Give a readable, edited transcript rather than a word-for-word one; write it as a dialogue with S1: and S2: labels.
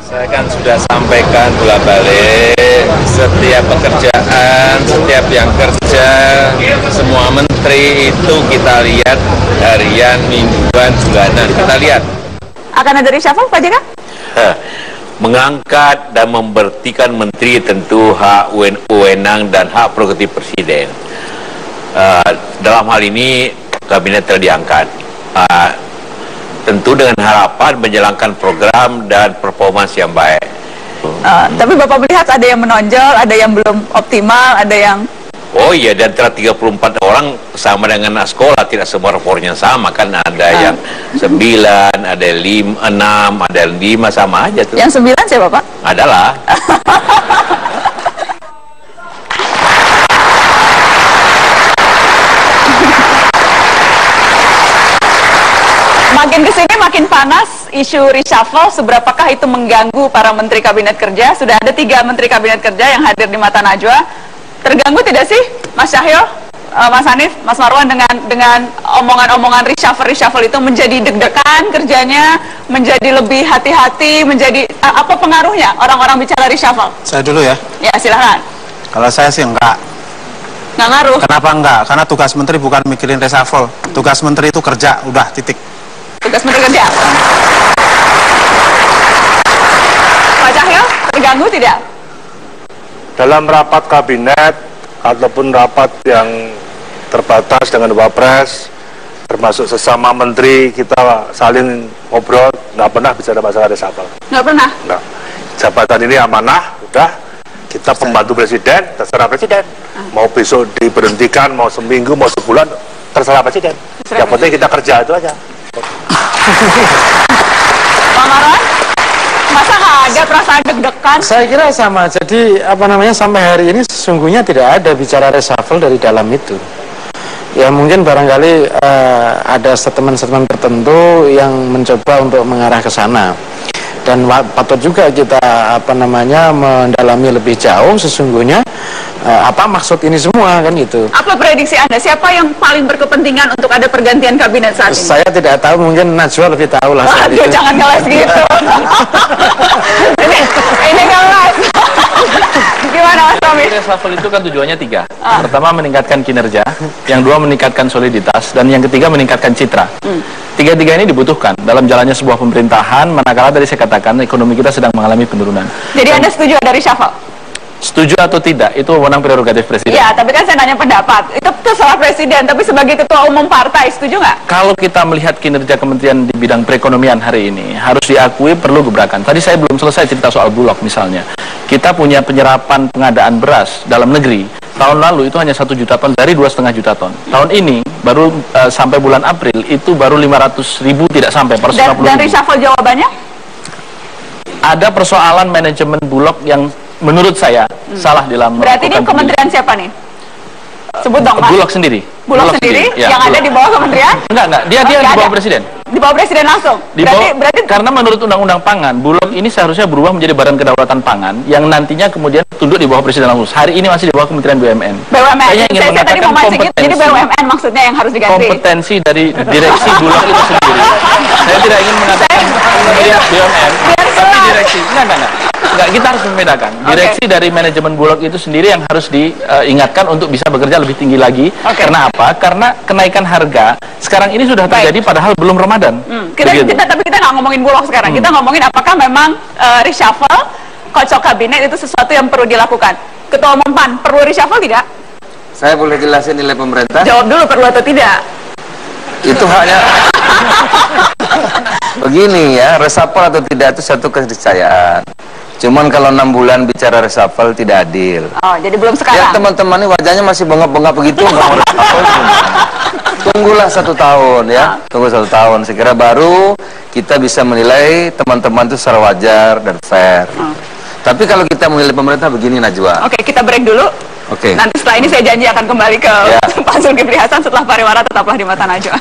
S1: Saya kan sudah sampaikan bolak-balik, setiap pekerjaan, setiap yang kerja, semua menteri itu kita lihat harian, mingguan, bulanan, kita lihat.
S2: Akan ada reshuffle, Pak JK?
S3: Mengangkat dan memberhentikan menteri tentu hak wewenang dan hak prerogatif presiden. Dalam hal ini kabinet telah diangkat. Tentu dengan harapan menjalankan program dan performance yang baik.
S2: Tapi Bapak melihat ada yang menonjol, ada yang belum optimal, ada yang...
S3: Oh iya, dan antara 34 orang sama dengan sekolah, tidak semua rapornya sama kan, ada yang 9, ada yang 6, ada yang 5, sama aja tuh.
S2: Yang 9 siapa Pak?
S3: Adalah.
S2: Makin kesini makin panas isu reshuffle, seberapakah itu mengganggu para menteri kabinet kerja? Sudah ada 3 menteri kabinet kerja yang hadir di Mata Najwa. Terganggu tidak sih Mas Cahyo, Mas Hanif, Mas Marwan dengan omongan-omongan reshuffle itu menjadi deg-degan kerjanya, menjadi lebih hati-hati, menjadi apa pengaruhnya orang-orang bicara reshuffle?
S4: Saya dulu ya.
S2: Ya silahkan.
S4: Kalau saya sih enggak.
S2: Nggak ngaruh.
S4: Kenapa enggak? Karena tugas menteri bukan mikirin reshuffle. Tugas menteri itu kerja, udah titik.
S2: Tugas menteri kerja. Pak Cahyo, terganggu tidak?
S5: Dalam rapat kabinet ataupun rapat yang terbatas dengan Wapres, termasuk sesama menteri, kita saling ngobrol, nggak pernah bicara masalah reshuffle.
S2: Nggak pernah?
S5: Nggak. Jabatan ini amanah, udah, kita pembantu presiden, terserah presiden. Mau besok diberhentikan, mau seminggu, mau sebulan, terserah presiden. Yang penting kita kerja, itu aja.
S2: Pak Marwan, masa nggak ada perasaan deg-degan?
S6: Saya kira sama. Jadi sampai hari ini sesungguhnya tidak ada bicara reshuffle dari dalam itu. Ya mungkin barangkali ada statement-statement tertentu yang mencoba untuk mengarah ke sana. Dan patut juga kita mendalami lebih jauh sesungguhnya apa maksud ini semua kan gitu.
S2: Apa prediksi Anda? Siapa yang paling berkepentingan untuk ada pergantian kabinet saat ini?
S6: Saya tidak tahu, mungkin Najwa lebih tahu lah.
S2: Aduh, jangan ngeles gitu. ini ngeles. Gimana Mas Tommy?
S7: Reshuffle itu kan tujuannya 3. Pertama meningkatkan kinerja, yang 2 meningkatkan soliditas, dan yang ketiga meningkatkan citra. 3 ini dibutuhkan dalam jalannya sebuah pemerintahan, manakala tadi saya katakan ekonomi kita sedang mengalami penurunan.
S2: Jadi Anda setuju ada reshuffle?
S7: Setuju atau tidak, itu wewenang prerogatif presiden.
S2: Iya, tapi kan saya nanya pendapat. Itu terserah presiden, tapi sebagai ketua umum partai, setuju nggak?
S7: Kalau kita melihat kinerja kementerian di bidang perekonomian hari ini, harus diakui perlu gebrakan. Tadi saya belum selesai cerita soal Bulog misalnya. Kita punya penyerapan pengadaan beras dalam negeri. Tahun lalu itu hanya 1 juta ton dari 2,5 juta ton. Tahun ini, baru sampai bulan April, itu baru 500.000 tidak sampai, 450.000.
S2: Dan reshuffle jawabannya?
S7: Ada persoalan manajemen Bulog yang menurut saya salah dalam.
S2: Berarti ini kementerian siapa nih? Sebut dong Mas.
S7: Bulog sendiri.
S2: Bulog sendiri?
S7: Ya,
S2: yang ada di bawah kementerian?
S7: Enggak, dia di bawah presiden.
S2: Di bawah presiden langsung? Berarti
S7: karena menurut undang-undang pangan, Bulog ini seharusnya berubah menjadi Badan Kedaulatan Pangan yang nantinya kemudian tunduk di bawah presiden langsung. Hari ini masih di bawah Kementerian BUMN.
S2: Saya tadi mau mancing itu, jadi BUMN maksudnya yang harus diganti.
S7: Kompetensi dari direksi Bulog itu sendiri. Saya tidak ingin mengatakan Kementerian BUMN, tapi direksi. Enggak, kita harus membedakan. Direksi dari manajemen Bulog itu sendiri yang harus diingatkan untuk bisa bekerja lebih tinggi lagi. Karena apa? Karena kenaikan harga sekarang ini sudah terjadi padahal belum Ramadan.
S2: Tapi kita nggak ngomongin Bulog sekarang. Kita ngomongin apakah memang reshuffle, kocok kabinet itu sesuatu yang perlu dilakukan. Ketua Umum PAN, perlu reshuffle tidak?
S8: Saya boleh jelasin nilai pemerintah?
S2: Jawab dulu, perlu atau tidak?
S8: Itu haknya. Begini ya, reshuffle atau tidak itu satu keniscayaan. Cuman kalau 6 bulan bicara reshuffle tidak adil.
S2: Oh, jadi belum sekarang?
S8: Ya teman-teman ini wajahnya masih bengap-bengap begitu, nggak mau reshuffle. Tunggulah 1 tahun ya, tunggu 1 tahun. Sekira baru kita bisa menilai teman-teman itu secara wajar dan fair. Tapi kalau kita menilai pemerintah begini Najwa.
S2: Oke, kita break dulu.
S8: Oke.
S2: Nanti setelah ini saya janji akan kembali ke Pak Zulkifli Hasan setelah pariwara. Tetaplah di Mata Najwa.